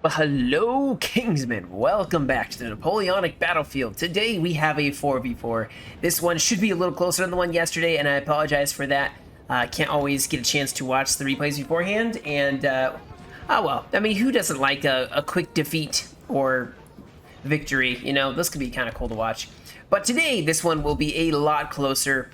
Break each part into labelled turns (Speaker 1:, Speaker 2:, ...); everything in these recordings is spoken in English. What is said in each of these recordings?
Speaker 1: Well, hello, Kingsmen. Welcome back to the Napoleonic battlefield. Today we have a 4v4. This one should be a little closer than the one yesterday, and I apologize for that. Can't always get a chance to watch the replays beforehand, and, oh well. I mean, who doesn't like a quick defeat or victory? You know, this could be kind of cool to watch. But today, this one will be a lot closer.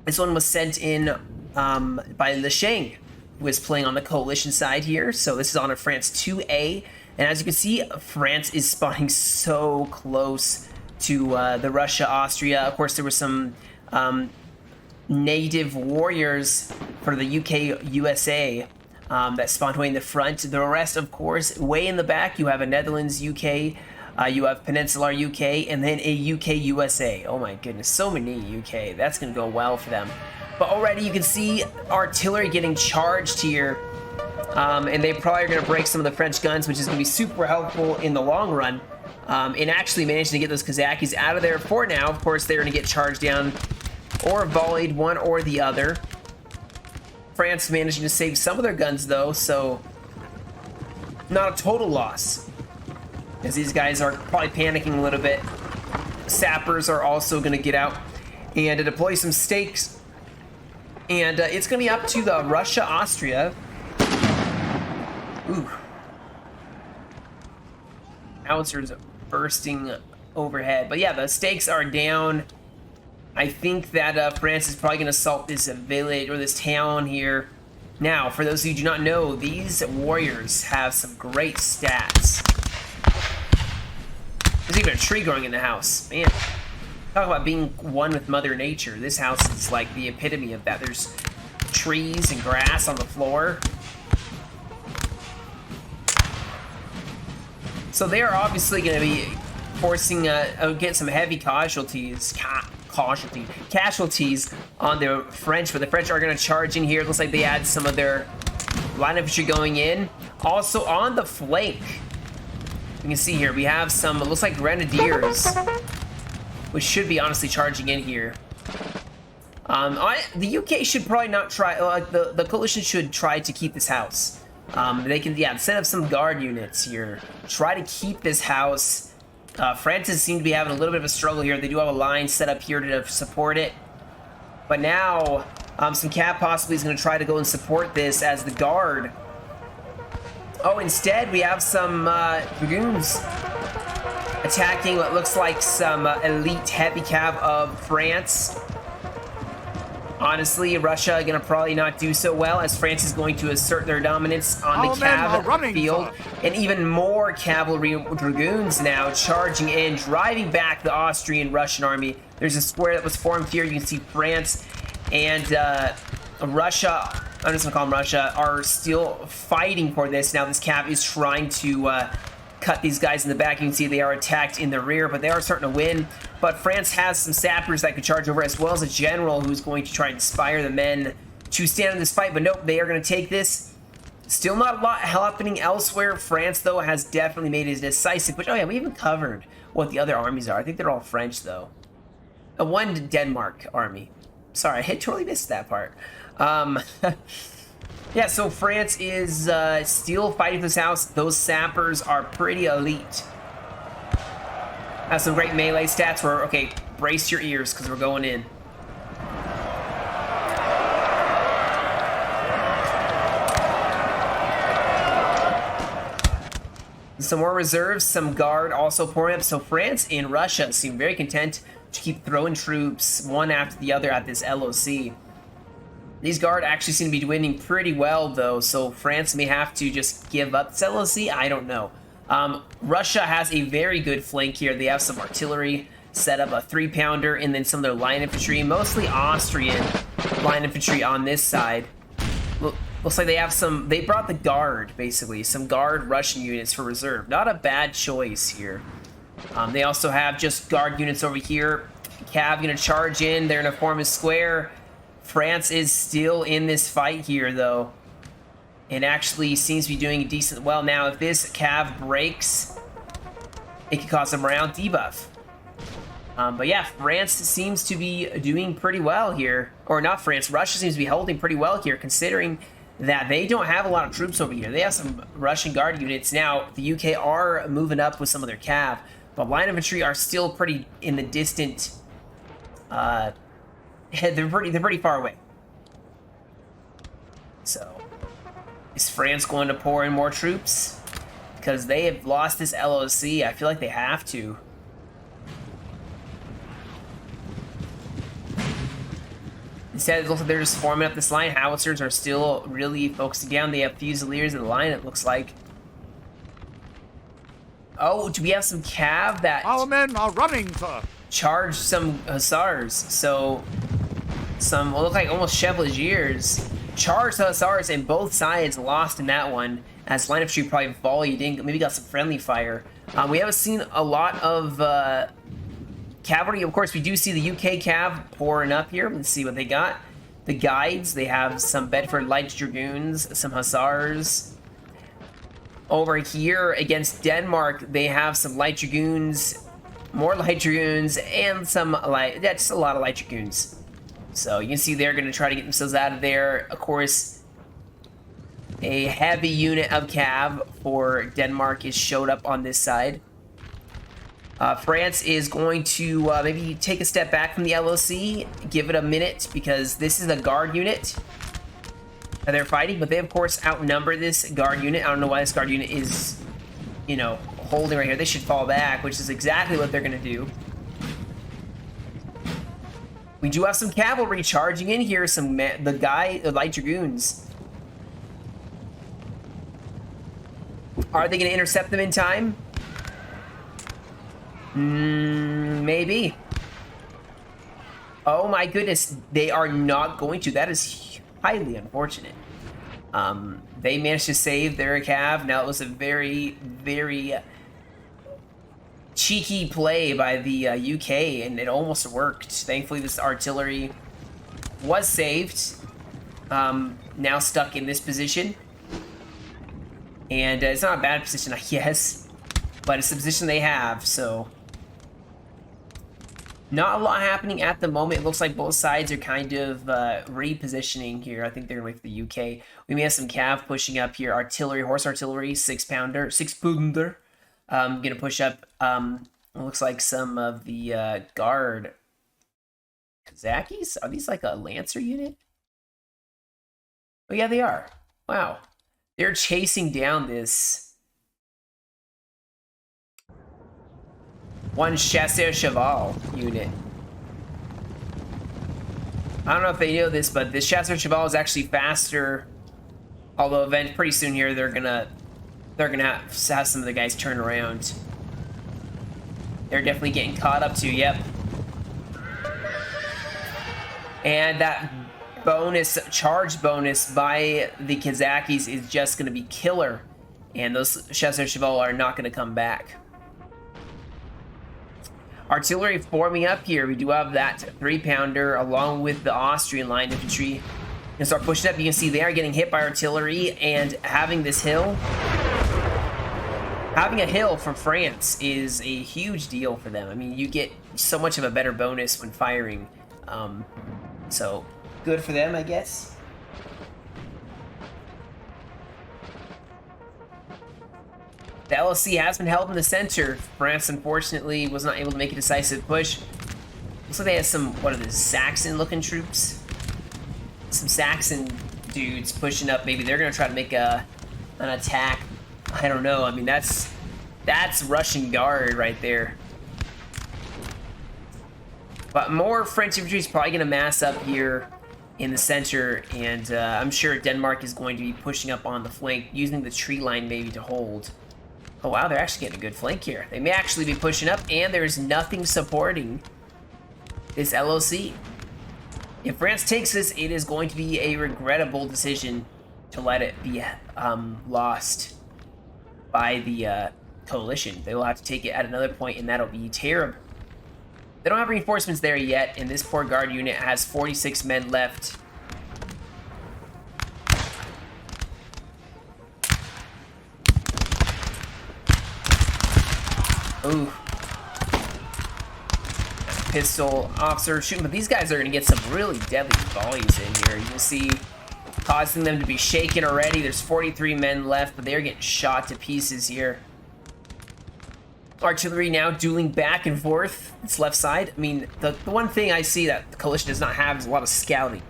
Speaker 1: This one was sent in by Le Sheng, was playing on the coalition side here, so this is on a France 2A, and as you can see, France is spawning so close to the Russia-Austria. Of course, there were some native warriors for the UK-USA that spawned way in the front. The rest, of course, way in the back, you have a Netherlands-UK, you have Peninsular UK, and then a UK-USA. Oh my goodness, so many UK. That's going to go well for them. But already you can see artillery getting charged here, and they probably are going to break some of the French guns, which is going to be super helpful in the long run, in actually managing to get those Kazakis out of there for now. Of course, they're going to get charged down or volleyed, one or the other. France managing to save some of their guns, though, so not a total loss, as these guys are probably panicking a little bit. Sappers are also going to get out and deploy some stakes. And it's going to be up to the Russia-Austria. Ooh. Howitzers bursting overhead. But yeah, the stakes are down. I think that France is probably going to assault this village or this town here. Now, for those who do not know, these warriors have some great stats. There's even a tree growing in the house. Man. Talk about being one with Mother Nature. This house is like the epitome of that. There's trees and grass on the floor. So they are obviously going to be forcing, get some heavy casualties on the French, but the French are going to charge in here. It looks like they had some of their line infantry going in. Also on the flank, you can see here, we have some, it looks like grenadiers, which should be honestly charging in here. The UK should probably not try, the coalition should try to keep this house. They can, yeah, set up some guard units here. Try to keep this house. France seem to be having a little bit of a struggle here. They do have a line set up here to support it. But now, some Cav possibly is going to try to go and support this as the guard. Oh, instead, we have some dragoons attacking what looks like some elite heavy cav of France. Honestly, Russia gonna probably not do so well, as France is going to assert their dominance on the cav field. And even more cavalry dragoons now charging in, driving back the Austrian Russian army. There's a square that was formed here. You can see France and Russia, I'm just gonna call them Russia, are still fighting for this. Now this cav is trying to cut these guys in the back. You can see they are attacked in the rear, but they are starting to win. But France has some sappers that could charge over, as well as a general who's going to try and inspire the men to stand in this fight. But nope, they are going to take this. Still not a lot happening elsewhere. France, though, has definitely made it decisive. Which, oh yeah, we even covered what the other armies are. I think they're all French, though. One Denmark army. Sorry, I had totally missed that part. Yeah, so France is still fighting for this house. Those sappers are pretty elite. Have some great melee stats. Where, okay, brace your ears because we're going in. Some more reserves, some guard also pouring up. So France and Russia seem very content to keep throwing troops one after the other at this LOC. These guard actually seem to be winning pretty well, though, so France may have to just give up this LOC. I don't know. Russia has a very good flank here. They have some artillery, set up a 3-pounder, and then some of their line infantry, mostly Austrian line infantry on this side. Looks like they have some, they brought the guard, basically, some guard Russian units for reserve. Not a bad choice here. They also have just guard units over here. Cav gonna charge in, they're gonna form a square. France is still in this fight here, though, and actually seems to be doing decent well. Now, if this cav breaks, it could cause a morale debuff. But yeah, France seems to be doing pretty well here. Or not France, Russia seems to be holding pretty well here, considering that they don't have a lot of troops over here. They have some Russian guard units. Now, the UK are moving up with some of their cav, but line infantry are still pretty in the distant. They're pretty far away. So, is France going to pour in more troops? Because they have lost this LOC. I feel like they have to. Instead, it looks like they're just forming up this line. Howitzers are still really focusing down. They have Fusiliers in the line, it looks like. Oh, do we have some cav that...
Speaker 2: Our men are running, sir.
Speaker 1: Charge some hussars. So, some, look like almost chevaliers. Charged hussars, and both sides lost in that one. As line infantry probably volleyed in, maybe got some friendly fire. We haven't seen a lot of cavalry. Of course, we do see the UK cav pouring up here. Let's see what they got. The guides, they have some Bedford Light Dragoons, some hussars. Over here against Denmark, they have some Light Dragoons, more Light Dragoons, and some light. That's a lot of Light Dragoons. So you can see they're going to try to get themselves out of there. Of course, a heavy unit of cav for Denmark is showed up on this side. France is going to maybe take a step back from the LOC, give it a minute, because this is a guard unit that they're fighting, but they, of course, outnumber this guard unit. I don't know why this guard unit is, you know, holding right here. They should fall back, which is exactly what they're going to do. We do have some cavalry charging in here, the Light Dragoons. Are they going to intercept them in time? Maybe. Oh my goodness, they are not going to. That is highly unfortunate. They managed to save their cav. Now, it was a very, very cheeky play by the UK, and it almost worked. Thankfully, this artillery was saved. Now stuck in this position. And it's not a bad position, I guess, but it's the position they have, so... Not a lot happening at the moment. It looks like both sides are kind of repositioning here. I think they're going to wait for the UK. We may have some cav pushing up here. Artillery, horse artillery, 6-pounder. Going to push up, it looks like some of the guard. Kazakis? Are these like a Lancer unit? Oh yeah, they are. Wow. They're chasing down this one Chasseur Cheval unit. I don't know if they know this, but this Chasseur Cheval is actually faster. Although, pretty soon here, they're gonna have some of the guys turn around. They're definitely getting caught up to. Yep. And that charge bonus by the Kazakis is just going to be killer, and those Chasseur Cheval are not going to come back. Artillery forming up here. We do have that 3-pounder along with the Austrian line infantry. And start pushing up. You can see they are getting hit by artillery, and having this hill, having a hill from France is a huge deal for them. I mean, you get so much of a better bonus when firing. So good for them, I guess. The LOC has been held in the center. France, unfortunately, was not able to make a decisive push. Looks like they have some, what are these, Saxon-looking troops? Some Saxon dudes pushing up. Maybe they're going to try to make an attack. I don't know. I mean, that's Russian Guard right there. But more French infantry is probably going to mass up here in the center, and I'm sure Denmark is going to be pushing up on the flank, using the tree line maybe to hold. Oh wow, they're actually getting a good flank here. They may actually be pushing up, and there's nothing supporting this LOC. If France takes this, it is going to be a regrettable decision to let it be lost by the coalition. They will have to take it at another point, and that'll be terrible. They don't have reinforcements there yet, and this poor guard unit has 46 men left. Ooh. Pistol officer shooting, but these guys are going to get some really deadly volleys in here. You can see causing them to be shaken already. There's 43 men left, but they're getting shot to pieces here. Artillery now dueling back and forth. It's left side. I mean, the one thing I see that the coalition does not have is a lot of scouting.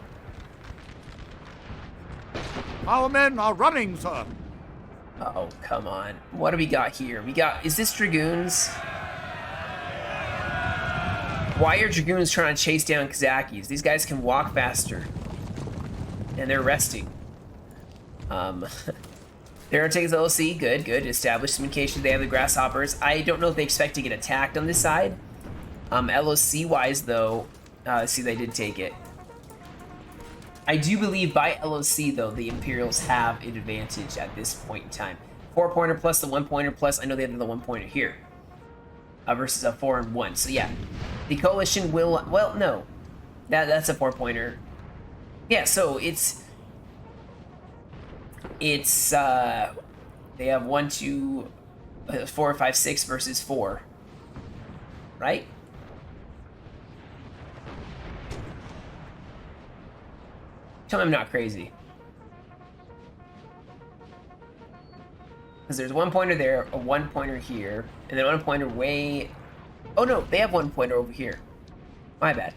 Speaker 2: Our men are running, sir.
Speaker 1: Oh, come on. What do we got here? We got... Is this dragoons? Why are dragoons trying to chase down Kazakis? These guys can walk faster. And they're resting. They're gonna take his LOC. Good, good. Establish some communication. They have the grasshoppers. I don't know if they expect to get attacked on this side. LOC-wise, though, see, they did take it. I do believe by LOC, though, the Imperials have an advantage at this point in time. 4-pointer plus the 1-pointer plus, I know they have the 1-pointer here. Versus a 4 and 1. So, yeah. The coalition will... Well, no. That's a 4-pointer. Yeah, so it's... They have 1, 2, 4, 5, 6 versus 4. Right? Tell me I'm not crazy. Because there's a 1-pointer there, a 1-pointer here, and then 1-pointer way... Oh no, they have 1-pointer over here. My bad.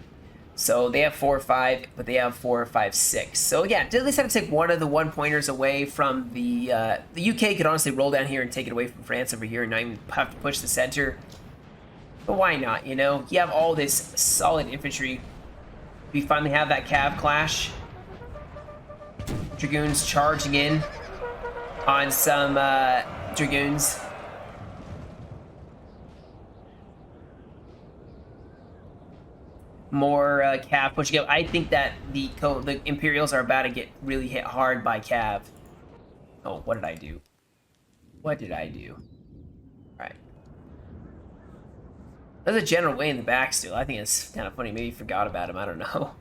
Speaker 1: So they have 4, 5, but they have 4, 5, 6. So yeah, they at least have to take one of the 1-pointers away from the UK could honestly roll down here and take it away from France over here and not even have to push the center. But why not, you know? You have all this solid infantry. We finally have that cav clash. Dragoons charging in on some dragoons. More cav pushing up. I think that the Imperials are about to get really hit hard by cav. Oh, what did I do? What did I do? Alright. There's a general way in the back still. I think it's kind of funny. Maybe you forgot about him. I don't know.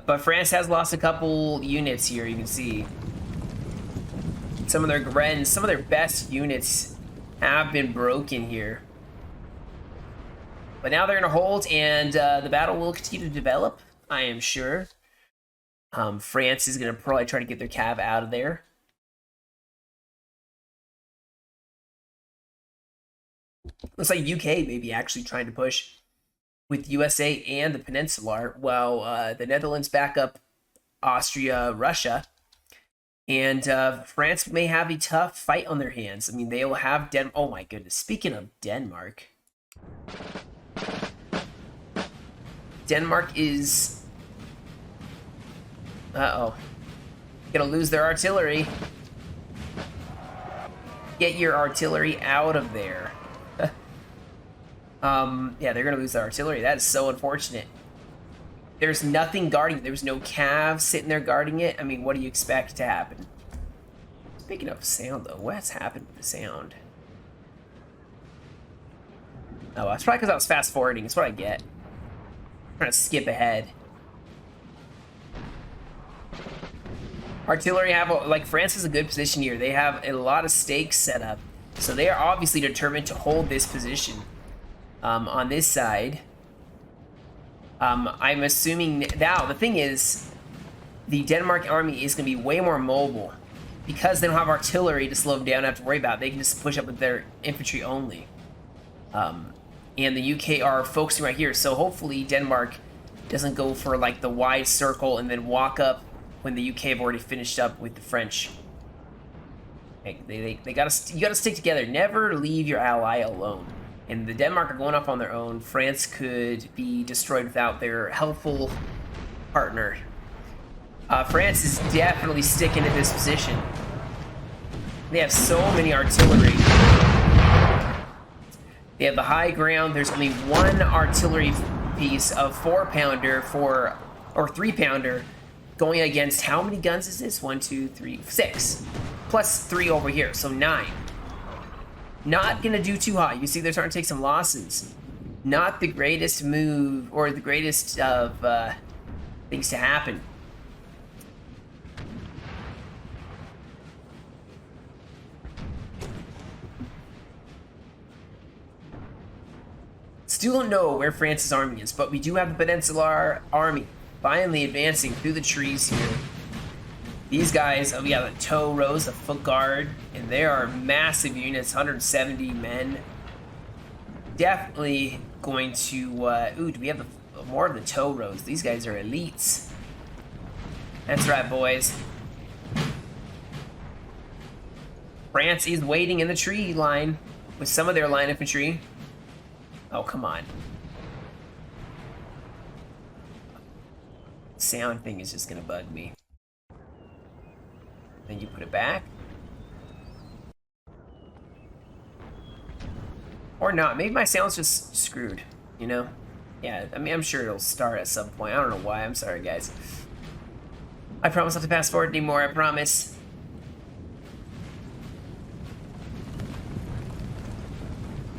Speaker 1: But France has lost a couple units here, you can see. Some of their Grens, some of their best units have been broken here. But now they're going to hold, and the battle will continue to develop, I am sure. France is going to probably try to get their cav out of there. Looks like UK may be actually trying to push with USA and the Peninsular, while the Netherlands back up Austria, Russia. And France may have a tough fight on their hands. I mean, they will have oh my goodness. Speaking of Denmark. Denmark is... Uh-oh. Gonna lose their artillery. Get your artillery out of there. Yeah, they're gonna lose their artillery. That is so unfortunate. There's nothing guarding it. There's no cav sitting there guarding it. I mean, what do you expect to happen? Speaking of sound, though, what's happened with the sound? Oh, that's probably because I was fast-forwarding. It's what I get. I'm trying to skip ahead. Artillery have, like, France is a good position here. They have a lot of stakes set up. So they are obviously determined to hold this position. On this side. I'm assuming... Now, the thing is, the Denmark army is going to be way more mobile. Because they don't have artillery to slow them down and have to worry about. They can just push up with their infantry only. And the UK are focusing right here. So hopefully Denmark doesn't go for like the wide circle and then walk up when the UK have already finished up with the French. They gotta, you gotta stick together. Never leave your ally alone. And the Denmark are going up on their own. France could be destroyed without their helpful partner. France is definitely sticking at this position. They have so many artillery. They have the high ground. There's only one artillery piece of 4-pounder or 3-pounder going against how many guns is this? 1, 2, 3, 6. Plus 3 over here, so 9. Not gonna do too hot. You see they're starting to take some losses. Not the greatest move or the greatest of things to happen. Still don't know where France's army is, but we do have the Peninsular army finally advancing through the trees here. These guys, we got the tow rows, the foot guard, and they are massive units, 170 men. Definitely going to, ooh, do we have more of the tow rows? These guys are elites. That's right, boys. France is waiting in the tree line with some of their line infantry. Oh, come on. Sound thing is just gonna bug me. Then you put it back. Or not. Maybe my sound's just screwed, you know? Yeah, I mean, I'm sure it'll start at some point. I don't know why. I'm sorry, guys. I promise not to fast forward anymore. I promise.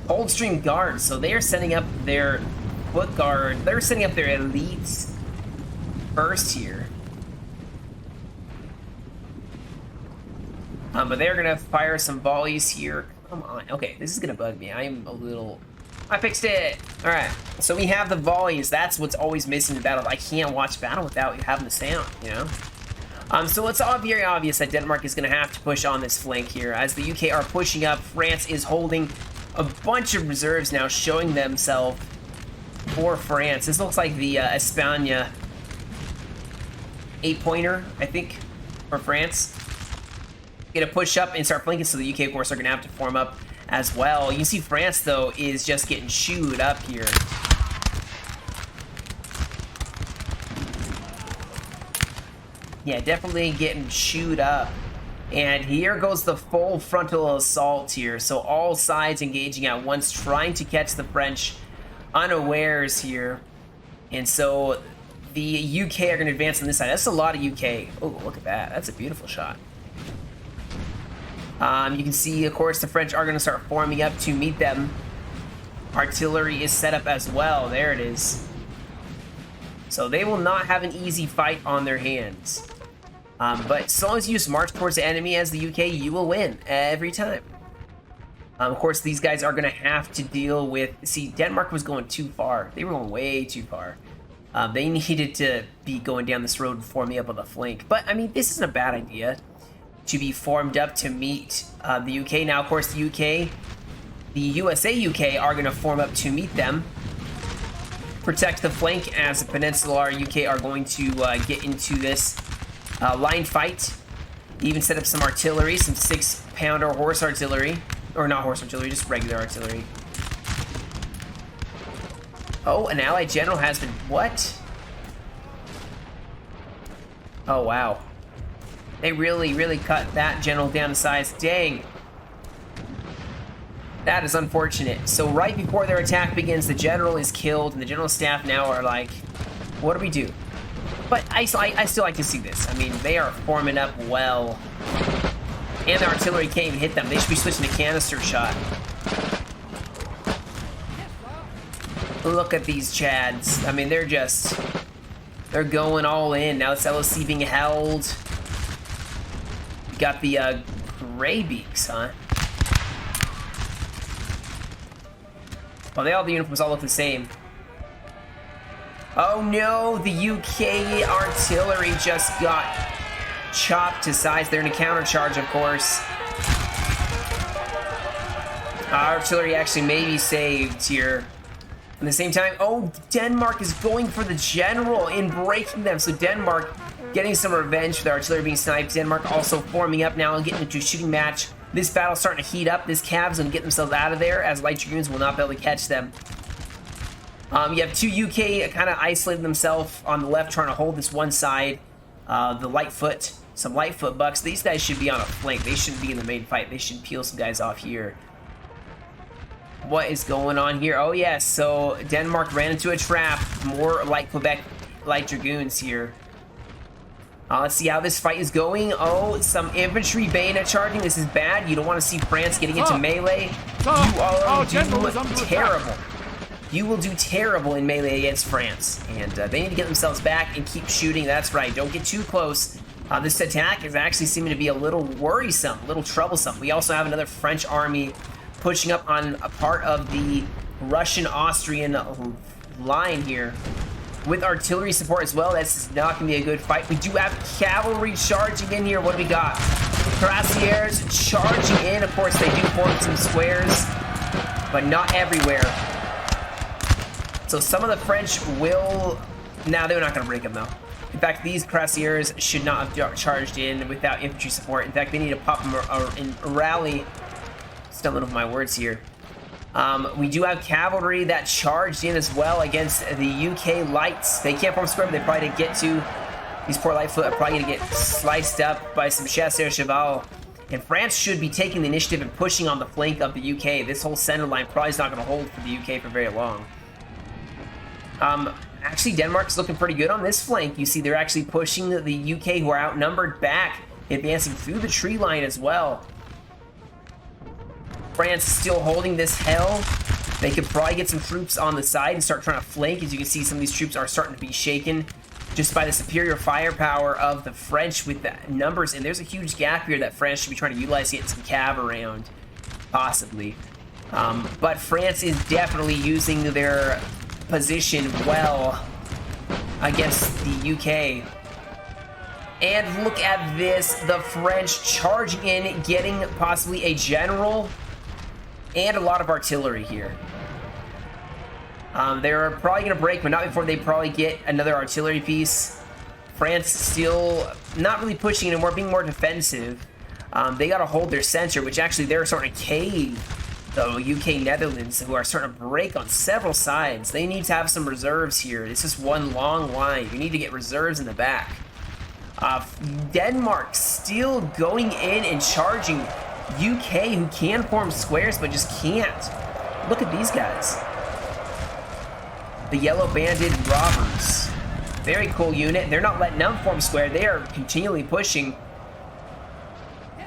Speaker 1: Coldstream Guards. So they are setting up their foot guard. They're setting up their elites first here. But they're gonna fire some volleys here. Come on. Okay, this is gonna bug me. I'm a little... I fixed it! Alright, so we have the volleys. That's what's always missing in battle. I can't watch battle without having the sound, you know? So it's all very obvious that Denmark is gonna have to push on this flank here. As the UK are pushing up, France is holding a bunch of reserves now, showing themselves for France. This looks like the España 8-pointer, I think, for France. Gonna push up and start flanking, so the UK, of course, are gonna have to form up as well. You can see France, though, is just getting chewed up here. Yeah, definitely getting chewed up. And here goes the full frontal assault here. So all sides engaging at once, trying to catch the French unawares here. And so the UK are going to advance on this side. That's a lot of UK. Oh, look at that. That's a beautiful shot. You can see, of course, the French are going to start forming up to meet them. Artillery is set up as well. There it is. So they will not have an easy fight on their hands. But as long as you just march towards the enemy as the UK, you will win every time. Of course, these guys are going to have to deal with... See, Denmark was going too far. They were going way too far. They needed to be going down this road and forming up on the flank. But, I mean, this isn't a bad idea to be formed up to meet the UK. Now, of course, the UK, the USA-UK are going to form up to meet them. Protect the flank as the Peninsular UK are going to get into this line fight. Even set up some artillery, some 6-pounder horse artillery. Or not horse artillery, just regular artillery. Oh, an allied general has been... What? Oh, wow. They really cut that general down to size. Dang. That is unfortunate. So right before their attack begins, the general is killed, and the general staff now are like, what do we do? But I still like to see this. I mean, they are forming up well. And the artillery can't even hit them. They should be switching to canister shot. Look at these Chads. I mean, they're going all in. Now it's LOC being held. You got the gray beaks, huh? Well, the uniforms all look the same. Oh no, the UK artillery just got chopped to size. They're in a countercharge, of course. Artillery actually may be saved here. At the same time, oh, Denmark is going for the general in breaking them. So Denmark getting some revenge for the artillery being sniped. Denmark also forming up now and getting into a shooting match. This battle's starting to heat up. This Cav's going to get themselves out of there, as Light Dragoons will not be able to catch them. You have two UK kind of isolating themselves on the left, trying to hold this one side. The Lightfoot, some Lightfoot bucks. These guys should be on a flank. They shouldn't be in the main fight. They should peel some guys off here. What is going on here? Oh, yes. So Denmark ran into a trap. More Light Quebec Light Dragoons here. Let's see how this fight is going. Oh, some infantry bayonet charging. This is bad. You don't want to see France getting into melee. You are doing terrible. You will do terrible in melee against France. And they need to get themselves back and keep shooting. That's right. Don't get too close. This attack is actually seeming to be a little worrisome, a little troublesome. We also have another French army pushing up on a part of the Russian-Austrian line here. with artillery support as well. This is not going to be a good fight. We do have cavalry charging in here. What do we got? Cuirassiers charging in. Of course, they do form some squares, but not everywhere. So some of the French will... Nah, they're not going to break them, though. In fact, these cuirassiers should not have charged in without infantry support. In fact, they need to pop them in rally. Stumbling over my words here. We do have cavalry that charged in as well against the UK lights. They can't form square, but they probably didn't get to. These poor Lightfoot are probably going to get sliced up by some chasseurs cheval. And France should be taking the initiative and pushing on the flank of the UK. This whole center line probably is not going to hold for the UK for very long. Actually, Denmark's looking pretty good on this flank. You see they're actually pushing the UK, who are outnumbered, back, advancing through the tree line as well. France still holding this hill. They could probably get some troops on the side and start trying to flank. As you can see, some of these troops are starting to be shaken just by the superior firepower of the French with the numbers. And there's a huge gap here that France should be trying to utilize to get some cav around, possibly. But France is definitely using their position well against the UK. And look at this, the French charging in, getting possibly a general and a lot of artillery here. They're probably going to break, but not before they probably get another artillery piece. France still not really pushing anymore, being more defensive. They got to hold their center, which actually they're starting to cave the UK Netherlands, who are starting to break on several sides. They need to have some reserves here. It's just one long line. You need to get reserves in the back. Denmark still going in and charging UK, who can form squares but just can't. Look at these guys. The yellow banded robbers. Very cool unit. They're not letting them form square. They are continually pushing.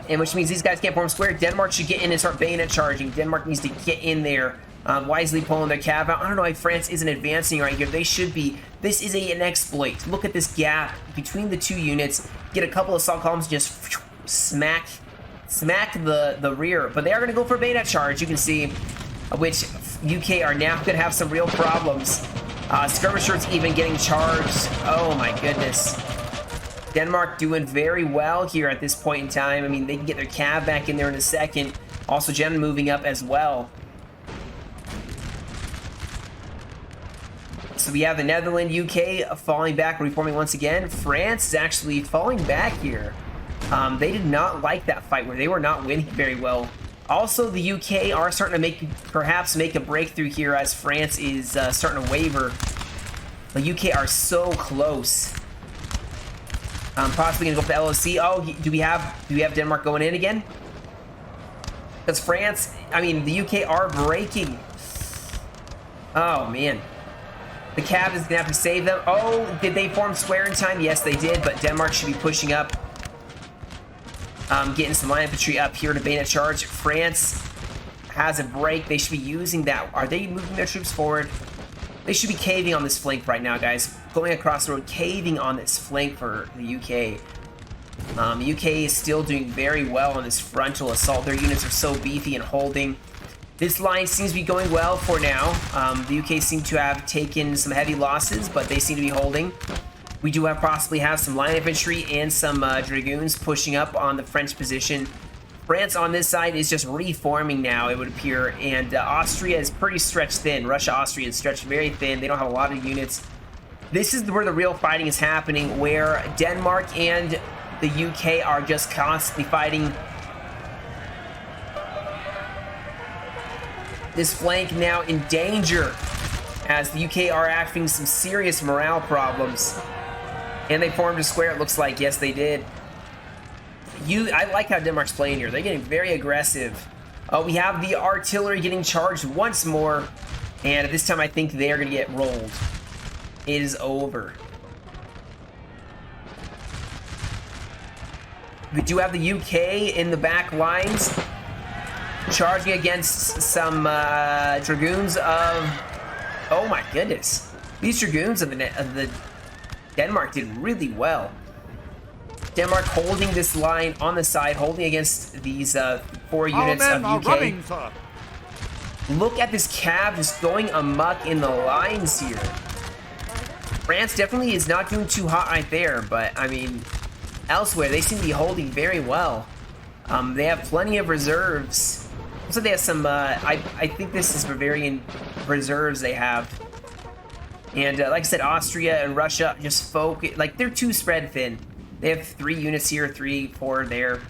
Speaker 1: And which means these guys can't form square. Denmark should get in and start bayonet charging. Denmark needs to get in there. Wisely pulling their cav out. I don't know why France isn't advancing right here. They should be. This is an exploit. Look at this gap between the two units. Get a couple of assault columns, just smack the rear. But they are going to go for a bayonet charge, you can see, which UK are now going to have some real problems. Skirmishers even getting charged. Oh my goodness. Denmark doing very well here at this point in time. I mean, they can get their cav back in there in a second. Also, Jen moving up as well. So we have the Netherlands, UK falling back, reforming once again. France is actually falling back here. They did not like that fight where they were not winning very well. Also, the UK are starting to perhaps make a breakthrough here as France is starting to waver. The UK are so close. Possibly gonna go for the LOC. Oh, do we have Denmark going in again? Because France, I mean, the UK are breaking. Oh man. The cav is gonna have to save them. Oh, did they form square in time? Yes, they did, but Denmark should be pushing up. Getting some line infantry up here to bayonet charge. France has a break. They should be using that. Are they moving their troops forward? They should be caving on this flank right now, guys. Going across the road, caving on this flank for the UK. The UK is still doing very well on this frontal assault. Their units are so beefy and holding. This line seems to be going well for now. The UK seem to have taken some heavy losses, but they seem to be holding. We do possibly have some line infantry and some dragoons pushing up on the French position. France on this side is just reforming now, it would appear, and Austria is pretty stretched thin. Russia-Austria is stretched very thin. They don't have a lot of units. This is where the real fighting is happening, where Denmark and the UK are just constantly fighting. This flank now in danger as the UK are having some serious morale problems. And they formed a square, it looks like. Yes, they did. I like how Denmark's playing here. They're getting very aggressive. We have the artillery getting charged once more. And this time I think they're going to get rolled. It is over. We do have the UK in the back lines, charging against some dragoons of... Oh my goodness. These dragoons of the Denmark did really well. Denmark holding this line on the side, holding against these 4 units of UK.
Speaker 2: Running, sir.
Speaker 1: Look at this cav just going amok in the lines here. France definitely is not doing too hot right there, but I mean, elsewhere they seem to be holding very well. They have plenty of reserves. So they have some, I think this is Bavarian reserves they have. And like I said, Austria and Russia just focus, like they're too spread thin. They have 3 units here, 3, 4 there.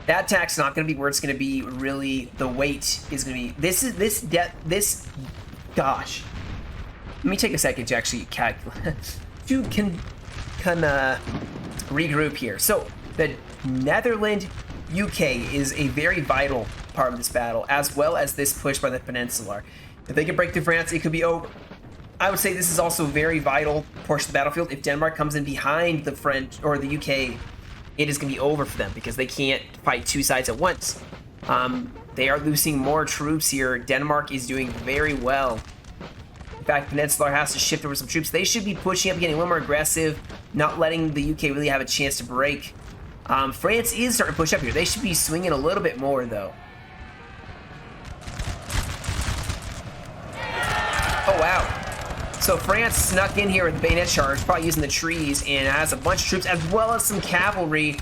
Speaker 1: That attack's not going to be where it's going to be really, the weight is going to be, gosh. Let me take a second to actually calculate, to regroup here. So the Netherlands, UK is a very vital part of this battle, as well as this push by the Peninsular. If they can break through France, it could be over. I would say this is also a very vital portion of the battlefield. If Denmark comes in behind the French or the UK, it is going to be over for them because they can't fight 2 sides at once. They are losing more troops here. Denmark is doing very well. In fact, Peninsular has to shift over some troops. They should be pushing up, getting a little more aggressive, not letting the UK really have a chance to break. France is starting to push up here. They should be swinging a little bit more, though. Oh, wow. So France snuck in here with the bayonet charge, probably using the trees, and has a bunch of troops, as well as some cavalry.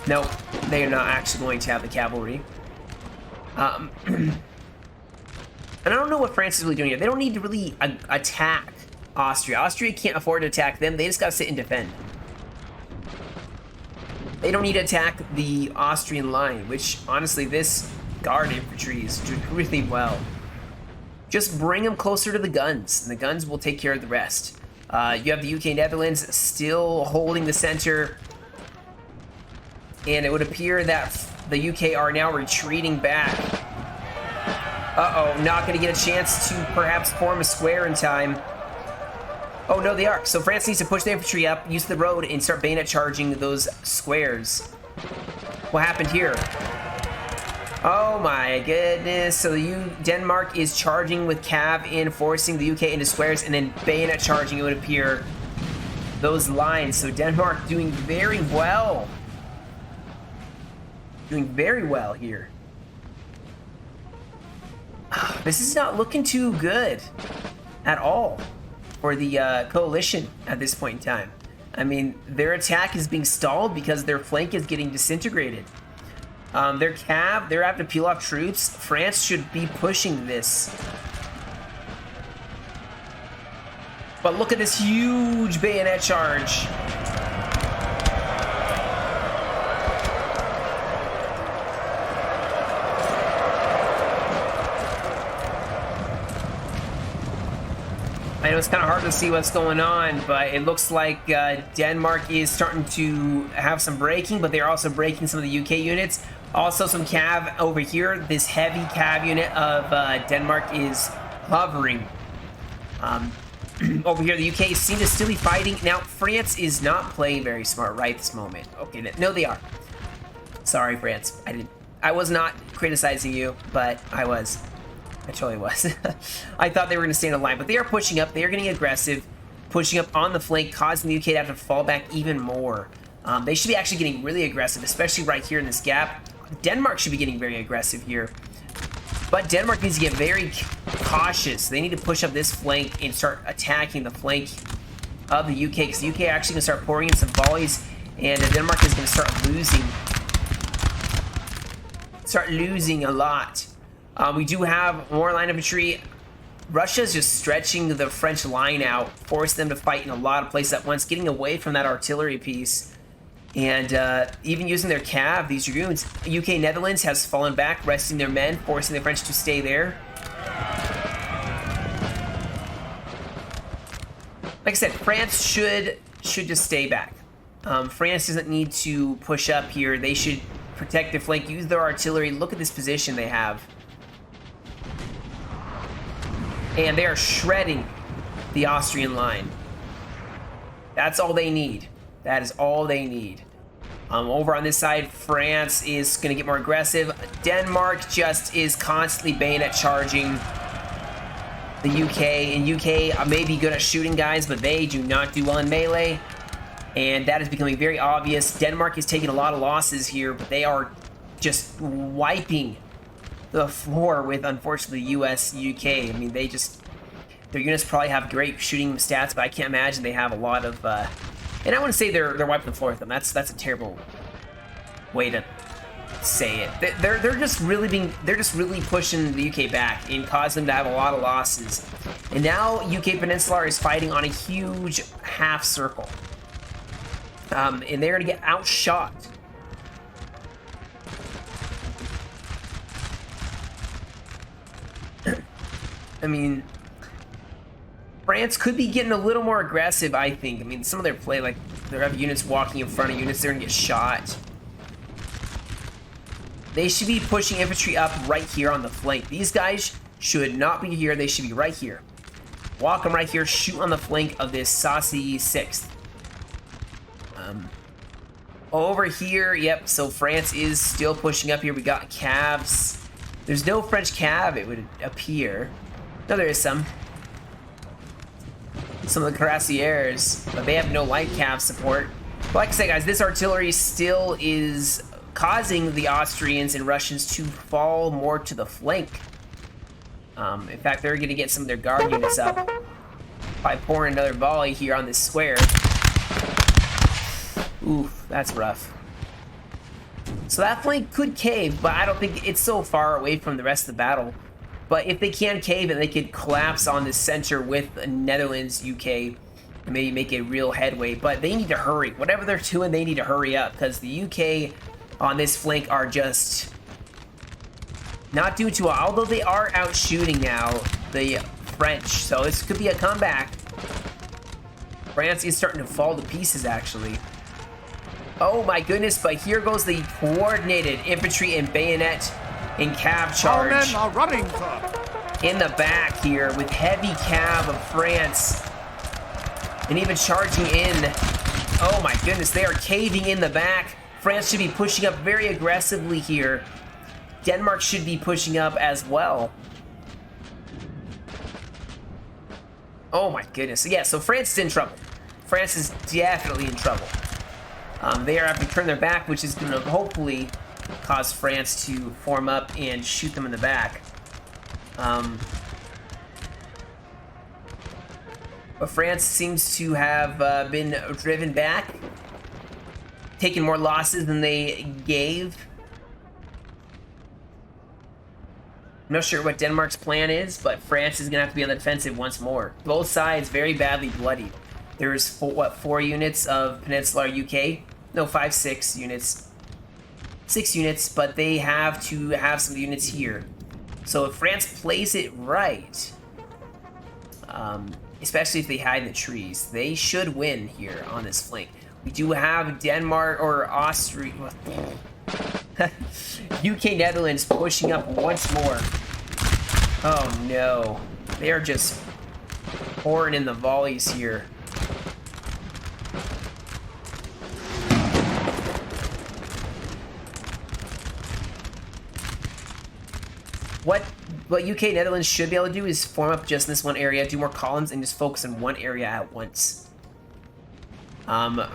Speaker 1: No, they are not actually going to have the cavalry. And I don't know what France is really doing here. They don't need to really attack Austria. Austria can't afford to attack them. They just got to sit and defend. They don't need to attack the Austrian line, which, honestly, this guard infantry is doing really well. Just bring them closer to the guns, and the guns will take care of the rest. You have the UK Netherlands still holding the center, and it would appear that the UK are now retreating back. Uh-oh, not going to get a chance to perhaps form a square in time. Oh, no, they are. So France needs to push the infantry up, use the road, and start bayonet charging those squares. What happened here? Oh my goodness. So Denmark is charging with cav in, forcing the UK into squares, and then bayonet charging, it would appear, those lines. So Denmark doing very well. Doing very well here. This is not looking too good at all for the coalition at this point in time. I mean, their attack is being stalled because their flank is getting disintegrated. Their cav, they're having to peel off troops. France should be pushing this. But look at this huge bayonet charge. I know it's kind of hard to see what's going on, but it looks like Denmark is starting to have some breaking, but they're also breaking some of the UK units. Also some cav over here. This heavy cav unit of Denmark is hovering. Over here, the UK seem to still be fighting. Now, France is not playing very smart right this moment. Okay, no, they are. Sorry, France. I was not criticizing you, but I was. I totally was. I thought they were going to stay in a line, but they are pushing up. They are getting aggressive, pushing up on the flank, causing the UK to have to fall back even more. They should be actually getting really aggressive, especially right here in this gap. Denmark should be getting very aggressive here. But Denmark needs to get very cautious. They need to push up this flank and start attacking the flank of the UK, because the UK are actually going to start pouring in some volleys, and Denmark is going to start losing a lot. We do have more line infantry. Russia's just stretching the French line out, forcing them to fight in a lot of places at once, getting away from that artillery piece. And even using their cav, these dragoons. UK Netherlands has fallen back, resting their men, forcing the French to stay there. Like I said, France should just stay back. France doesn't need to push up here. They should protect their flank, use their artillery. Look at this position they have. And they are shredding the Austrian line. That's all they need. That is all they need. Over on this side, France is going to get more aggressive. Denmark just is constantly bayonet charging the UK. And UK may be good at shooting guys, but they do not do well in melee. And that is becoming very obvious. Denmark is taking a lot of losses here, but they are just wiping the floor with, unfortunately, US, UK. I mean, they're Their units probably have great shooting stats, but I can't imagine they have a lot of. And I wouldn't say they're wiping the floor with them. That's a terrible way to say it. They're just really pushing the UK back and causing them to have a lot of losses. And now UK Peninsular is fighting on a huge half circle, and they're gonna get outshot. I mean, France could be getting a little more aggressive, I think. I mean, some of their play, like, they have units walking in front of units, they're gonna get shot. They should be pushing infantry up right here on the flank. These guys should not be here, they should be right here. Walk them right here, shoot on the flank of this saucy 6th. Over here, yep, so France is still pushing up here. We got Cavs. There's no French Cav, it would appear. No, there is some. Some of the cuirassiers, but they have no light cav support. But like I said, guys, this artillery still is causing the Austrians and Russians to fall more to the flank. In fact, they're going to get some of their guard units up by pouring another volley here on this square. Oof, that's rough. So that flank could cave, but I don't think it's so far away from the rest of the battle. But if they can cave and they could collapse on the center with Netherlands, UK, and maybe make a real headway. But they need to hurry. Whatever they're doing, they need to hurry up, because the UK on this flank are just not doing too well. Although they are out shooting now the French, so this could be a comeback. France is starting to fall to pieces, actually. Oh my goodness, but here goes the coordinated infantry and bayonet and cav charge.
Speaker 2: Our men are running, sir.
Speaker 1: In the back here with heavy cav of France. And even charging in. Oh my goodness, they are caving in the back. France should be pushing up very aggressively here. Denmark should be pushing up as well. Oh my goodness. Yeah, so France is in trouble. France is definitely in trouble. They are having to turn their back, which is going to hopefully cause France to form up and shoot them in the back. But France seems to have been driven back, taking more losses than they gave. I'm not sure what Denmark's plan is, but France is going to have to be on the defensive once more. Both sides very badly bloodied. There's, four units of Peninsular UK? No, 6 units. 6 units, but they have to have some units here. So if France plays it right, especially if they hide in the trees, they should win here on this flank. We do have Denmark or Austria, UK Netherlands pushing up once more. Oh no, they are just pouring in the volleys here. What UK Netherlands should be able to do is form up just in this one area, do more columns, and just focus on one area at once.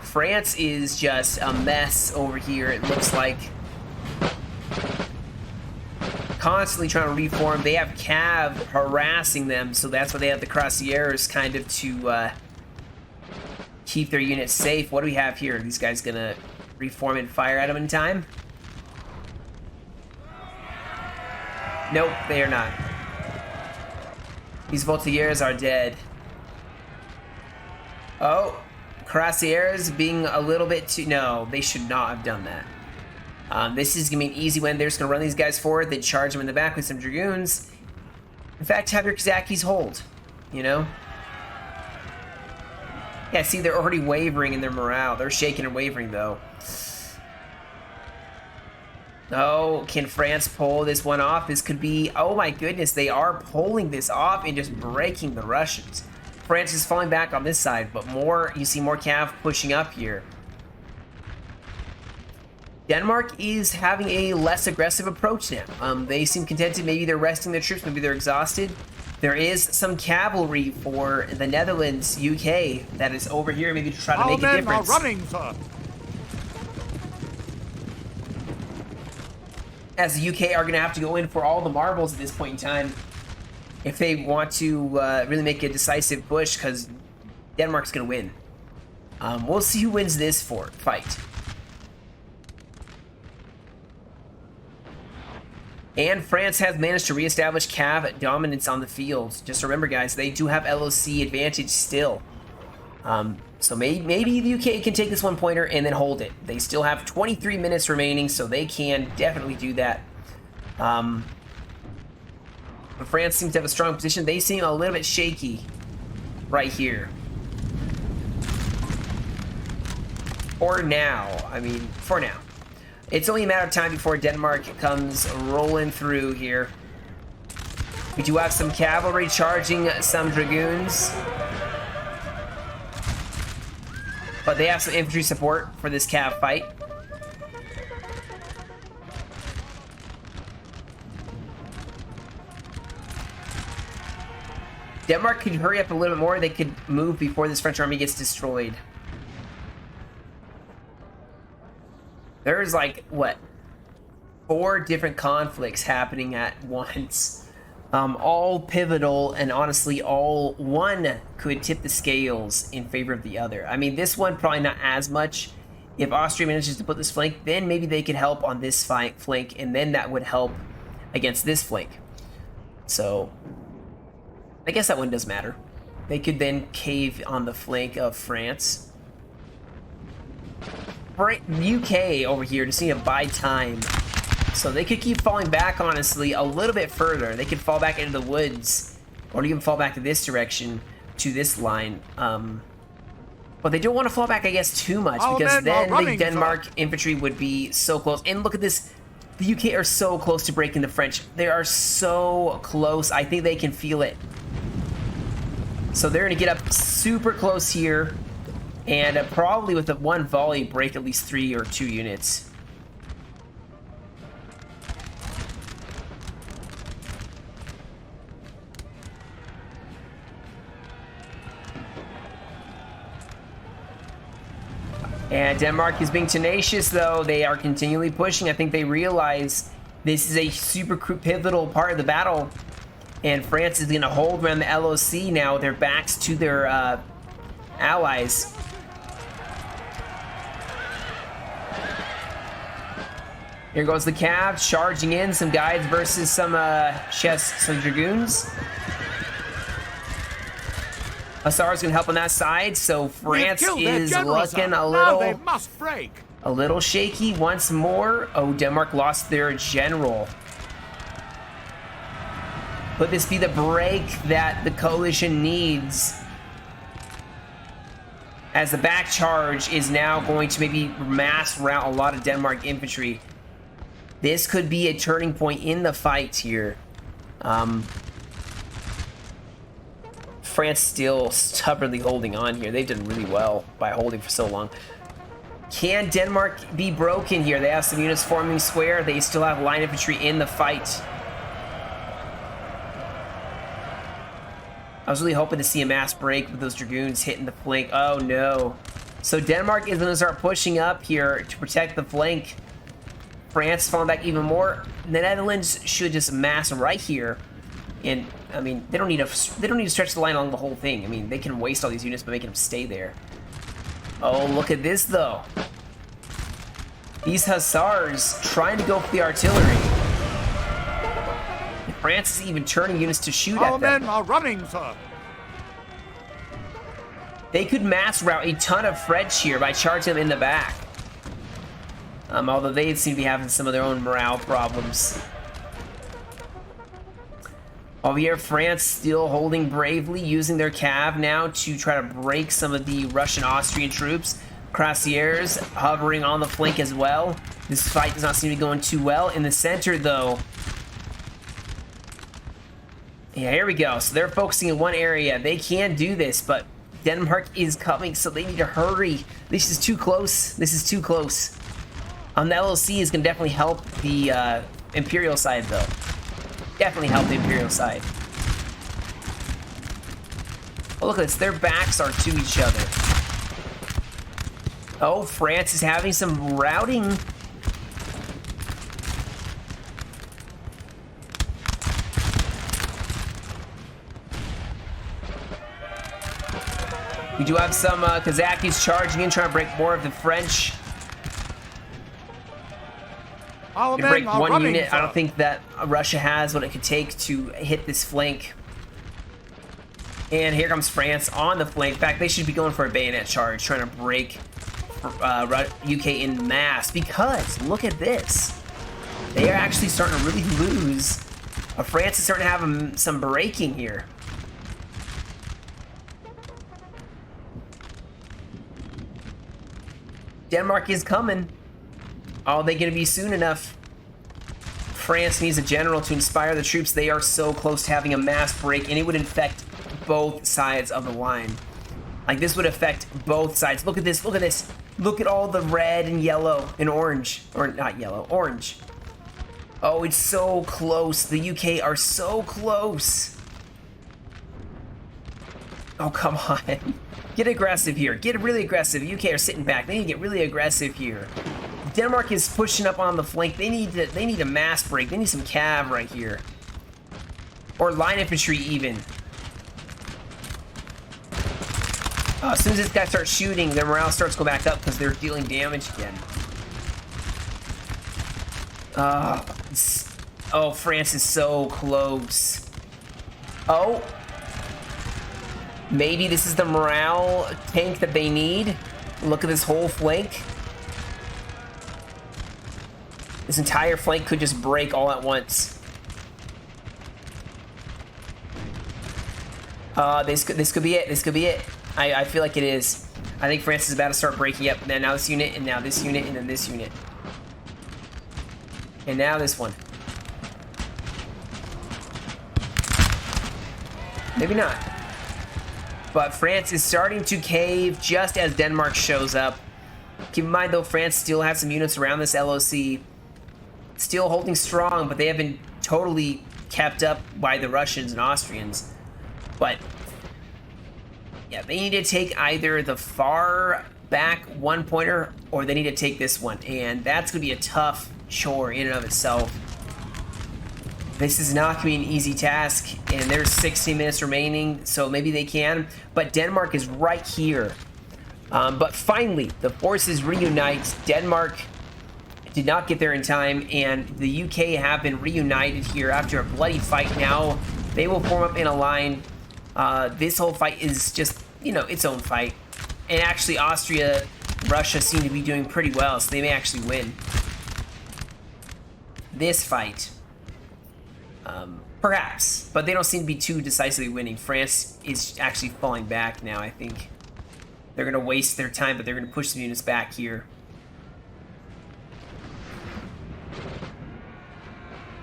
Speaker 1: France is just a mess over here, it looks like. Constantly trying to reform. They have Cav harassing them, so that's why they have the Cuirassiers kind of to keep their units safe. What do we have here? Are these guys gonna reform and fire at them in time? Nope, they are not. These Voltigeurs are dead. Oh, Cuirassiers being a little bit too... No, they should not have done that. This is going to be an easy win. They're just going to run these guys forward, then charge them in the back with some Dragoons. In fact, have your Kazakis hold, you know? Yeah, see, they're already wavering in their morale. They're shaking and wavering, though. Oh, can France pull this one off? This could be... Oh my goodness, they are pulling this off and just breaking the Russians. France is falling back on this side, but more... You see more Cav pushing up here. Denmark is having a less aggressive approach now. They seem contented. Maybe they're resting their troops. Maybe they're exhausted. There is some cavalry for the Netherlands, UK, that is over here, maybe to try to make a difference.
Speaker 2: Our men are running, sir.
Speaker 1: As the UK are going to have to go in for all the marbles at this point in time. if they want to really make a decisive push, because Denmark's going to win. We'll see who wins this fight. And France has managed to reestablish Cav dominance on the field. Just remember, guys, they do have LOC advantage still. So maybe the UK can take this one-pointer and then hold it. They still have 23 minutes remaining, so they can definitely do that. But France seems to have a strong position. They seem a little bit shaky right here. For now. I mean, for now. It's only a matter of time before Denmark comes rolling through here. We do have some cavalry charging some dragoons. But they have some infantry support for this cav fight. Denmark could hurry up a little bit more. They could move before this French army gets destroyed. There's like, what, 4 different conflicts happening at once. All pivotal, and honestly, all one could tip the scales in favor of the other. I mean, this one probably not as much. If Austria manages to put this flank, then maybe they could help on this flank, and then that would help against this flank. So, I guess that one does matter. They could then cave on the flank of France. UK over here just need to buy time. So they could keep falling back, honestly, a little bit further. They could fall back into the woods, or even fall back to this direction, to this line. But they don't want to fall back, I guess, too much, because then the Denmark infantry would be so close. And look at this. The UK are so close to breaking the French. They are so close. I think they can feel it. So they're going to get up super close here. And probably with the one volley, break at least 3 or 2 units. And Denmark is being tenacious, though. They are continually pushing. I think they realize this is a super pivotal part of the battle. And France is going to hold around the LOC now with their backs to their allies. Here goes the Cav, charging in. Some guides versus some dragoons. Hussars gonna help on that side, so France is looking a little shaky once more. Oh, Denmark lost their general. Could this be the break that the coalition needs? As the back charge is now going to maybe mass rout a lot of Denmark infantry. This could be a turning point in the fight here. France still stubbornly holding on here. They've done really well by holding for so long. Can Denmark be broken here? They have some units forming square. They still have line infantry in the fight. I was really hoping to see a mass break with those dragoons hitting the flank. Oh no. So Denmark is going to start pushing up here to protect the flank. France falling back even more. The Netherlands should just mass right here, and I mean they don't need to stretch the line along the whole thing. I mean they can waste all these units by making them stay there. Oh, look at this though. These hussars trying to go for the artillery. France is even turning units to shoot at them.
Speaker 2: Our men are running, sir.
Speaker 1: They could mass rout a ton of French here by charging them in the back. Although they seem to be having some of their own morale problems. Over here, France still holding bravely, using their cav now to try to break some of the Russian-Austrian troops. Cuirassiers hovering on the flank as well. This fight does not seem to be going too well. In the center, though. Yeah, here we go. So they're focusing in one area. They can do this, but Denmark is coming, so they need to hurry. This is too close. This is too close. The LOC is going to definitely help the Imperial side, though. Definitely help the Imperial side. Oh, look at this. Their backs are to each other. Oh, France is having some routing. We do have some Kazakhs charging in, trying to break more of the French.
Speaker 2: Our
Speaker 1: They
Speaker 2: men
Speaker 1: break
Speaker 2: are
Speaker 1: one
Speaker 2: running,
Speaker 1: unit.
Speaker 2: sir.
Speaker 1: I don't think that Russia has what it could take to hit this flank. And here comes France on the flank. In fact, they should be going for a bayonet charge, trying to break UK in mass. Because look at this. They are actually starting to really lose. France is starting to have some breaking here. Denmark is coming. Are they going to be soon enough? France needs a general to inspire the troops. They are so close to having a mass break, and it would infect both sides of the line. Like, this would affect both sides. Look at this. Look at this. Look at all the red and yellow and orange. Or not yellow, orange. Oh, it's so close. The UK are so close. Oh, come on. Get aggressive here. Get really aggressive. UK are sitting back. They need to get really aggressive here. Denmark is pushing up on the flank. They need a mass break. They need some cav right here. Or line infantry even. As soon as this guy starts shooting, their morale starts to go back up because they're dealing damage again. Oh, France is so close. Oh. Maybe this is the morale tank that they need. Look at this whole flank. This entire flank could just break all at once. This could be it. This could be it. I feel like it is. I think France is about to start breaking up. And then now this unit, and now this unit, and then this unit. And now this one. Maybe not. But France is starting to cave just as Denmark shows up. Keep in mind, though, France still has some units around this LOC. Still holding strong, but they have been totally kept up by the Russians and Austrians. But, yeah, they need to take either the far back one-pointer or they need to take this one. And that's going to be a tough chore in and of itself. This is not going to be an easy task, and there's 60 minutes remaining, so maybe they can. But Denmark is right here. But finally, the forces reunite. Denmark did not get there in time, and the UK have been reunited here after a bloody fight. Now they will form up in a line. This whole fight is just, you know, its own fight. And actually, Austria, Russia seem to be doing pretty well, so they may actually win this fight. Perhaps, but they don't seem to be too decisively winning. France is actually falling back now, I think. They're going to waste their time, but they're going to push the units back here.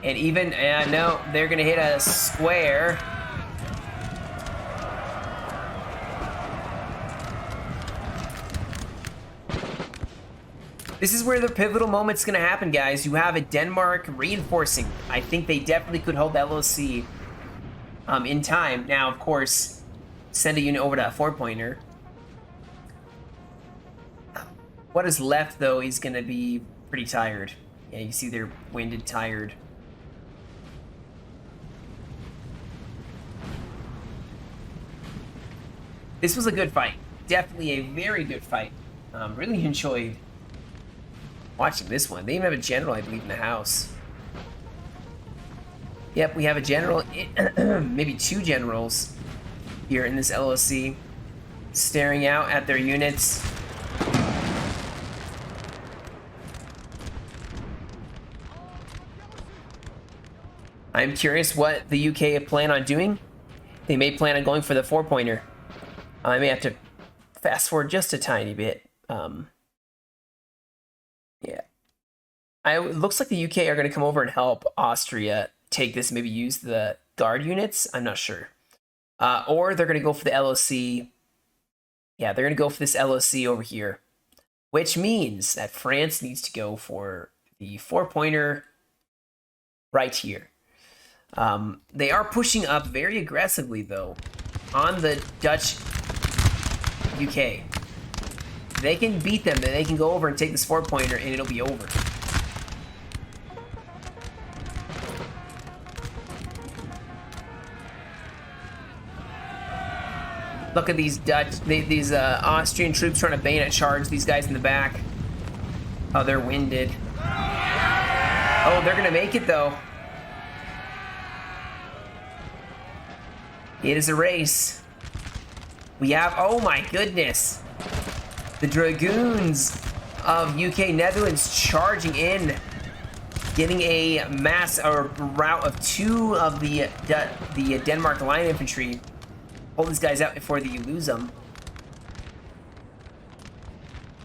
Speaker 1: And even, no, they're going to hit a square. This is where the pivotal moment's going to happen, guys. You have a Denmark reinforcing. I think they definitely could hold that LOC in time. Now, of course, send a unit over to a four-pointer. What is left, though, is going to be pretty tired. Yeah, you see they're winded, tired. This was a good fight. Definitely a very good fight. Really enjoyed watching this one. They even have a general, I believe, in the house. Yep, we have a general, maybe two generals here in this LOC, staring out at their units. I'm curious what the UK plan on doing. They may plan on going for the four-pointer. I may have to fast forward just a tiny bit. Yeah. It looks like the UK are going to come over and help Austria take this, maybe use the guard units. I'm not sure. Or they're going to go for the LOC. Yeah, they're going to go for this LOC over here, which means that France needs to go for the four-pointer right here. They are pushing up very aggressively, though, on the Dutch UK. They can beat them, then they can go over and take this four-pointer, and it'll be over. Look at these these Austrian troops trying to bayonet charge these guys in the back. Oh, they're winded. Oh, they're gonna make it though. It is a race. We have, oh my goodness, the Dragoons of UK Netherlands charging in, getting a rout of 2 of the Denmark line infantry. Pull these guys out before you lose them.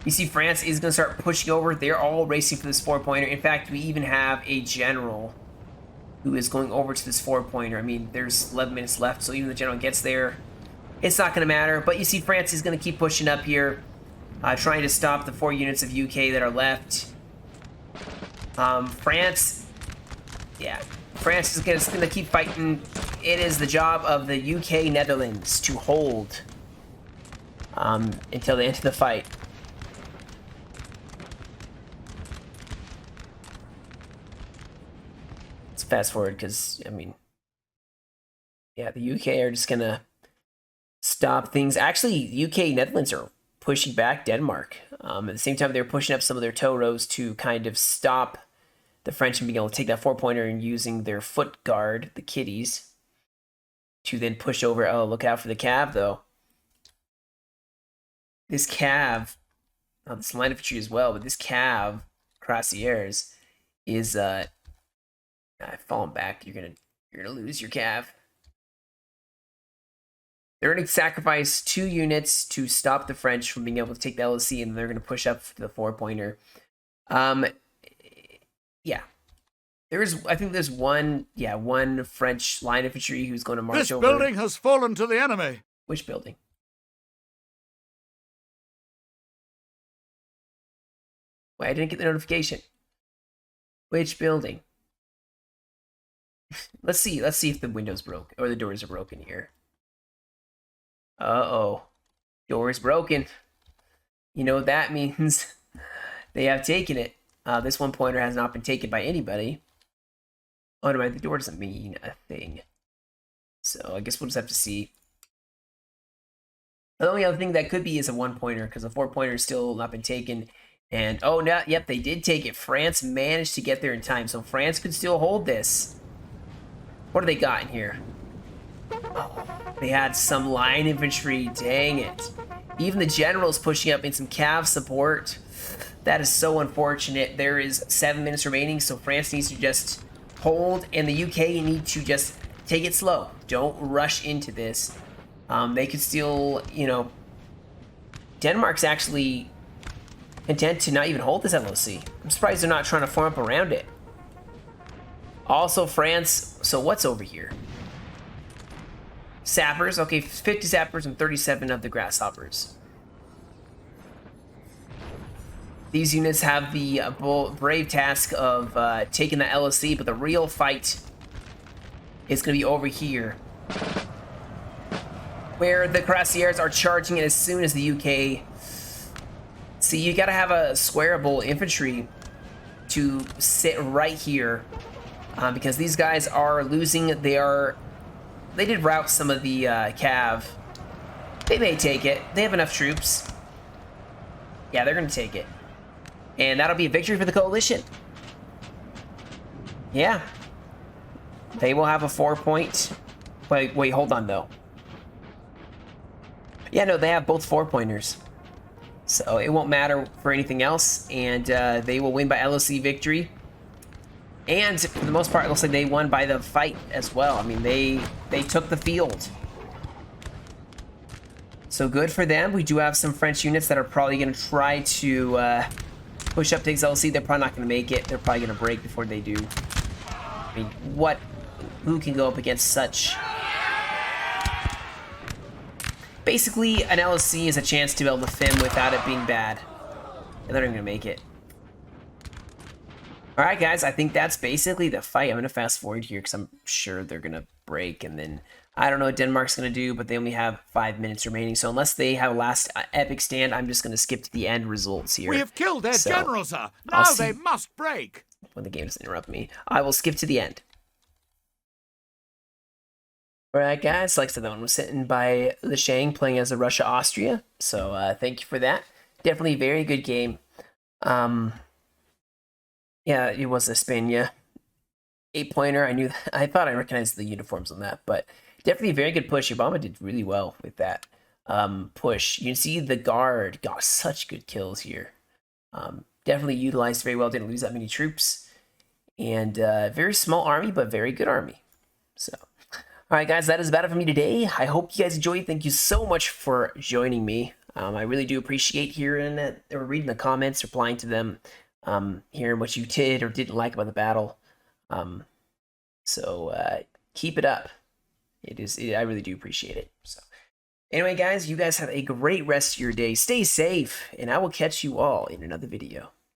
Speaker 1: You see France is going to start pushing over. They're all racing for this 4-pointer. In fact, we even have a general who is going over to this 4-pointer. I mean, there's 11 minutes left, so even if the general gets there, it's not going to matter. But you see France is going to keep pushing up here, trying to stop the 4 units of UK that are left. France is going to keep fighting. It is the job of the UK Netherlands to hold until the end of the fight. Let's fast forward because, I mean, yeah, the UK are just going to stop things. Actually, UK Netherlands are pushing back Denmark. At the same time, they're pushing up some of their tow rows to kind of stop the French from being able to take that 4-pointer and using their foot guard, the kiddies, to then push over. Oh, look out for the cav, though. This cav, this line infantry as well, but this cav, cuirassiers, is falling back. You're gonna lose your cav. They're going to sacrifice 2 units to stop the French from being able to take the LOC, and they're going to push up for the 4-pointer. Yeah. I think there's one French line infantry who's going to march over.
Speaker 2: This building has fallen to the enemy.
Speaker 1: Which building? Wait, I didn't get the notification. Which building? Let's see if the windows broke or the doors are broken here. Uh-oh. Door is broken. You know what that means? They have taken it. This 1-pointer has not been taken by anybody. Oh, no, the door doesn't mean a thing. So I guess we'll just have to see. The only other thing that could be is a 1-pointer, because the 4-pointer has still not been taken. And, oh, no, yep, they did take it. France managed to get there in time, so France could still hold this. What do they got in here? Oh, they had some line infantry. Dang it. Even the general's pushing up in some cav support. That is so unfortunate. There is 7 minutes remaining, so France needs to just hold, and the UK need to just take it slow. Don't rush into this. They could still, Denmark's actually content to not even hold this LOC. I'm surprised they're not trying to form up around it. Also, France, so what's over here? Sappers, okay, 50 sappers and 37 of the grasshoppers. These units have the brave task of taking the LSC, but the real fight is going to be over here, where the cuirassiers are charging it as soon as the UK. See, you got to have a squareable infantry to sit right here, because these guys are losing. They did rout some of the cav. They may take it. They have enough troops. Yeah, they're going to take it. And that'll be a victory for the coalition. Yeah. They will have a 4-point. Wait, hold on, though. Yeah, no, they have both 4-pointers. So it won't matter for anything else. And they will win by LOC victory. And for the most part, it looks like they won by the fight as well. I mean, they took the field. So good for them. We do have some French units that are probably going to try to push up to LC. They're probably not going to make it. They're probably going to break before they do. I mean, who can go up against such? Basically, an LSC is a chance to be able to FIM without it being bad. And they're not going to make it. Alright guys, I think that's basically the fight. I'm going to fast forward here because I'm sure they're going to break, and then I don't know what Denmark's going to do, but they only have 5 minutes remaining, so unless they have a last epic stand, I'm just going to skip to the end results here.
Speaker 2: We have killed their general, sir. Now they must break.
Speaker 1: When the game doesn't interrupt me, I will skip to the end. All right, guys. Like I said, that one was sent by Lishang playing as a Russia-Austria. So thank you for that. Definitely a very good game. Yeah, it was a Spain, yeah. 8-pointer. I knew that. I thought I recognized the uniforms on that, but definitely a very good push. Obama did really well with that push. You can see the guard got such good kills here. Definitely utilized very well. Didn't lose that many troops, and very small army, but very good army. So, all right, guys, that is about it for me today. I hope you guys enjoyed. Thank you so much for joining me. I really do appreciate hearing it or reading the comments, replying to them, hearing what you did or didn't like about the battle. So keep it up. I really do appreciate it. So anyway, guys, you guys have a great rest of your day. Stay safe, and I will catch you all in another video.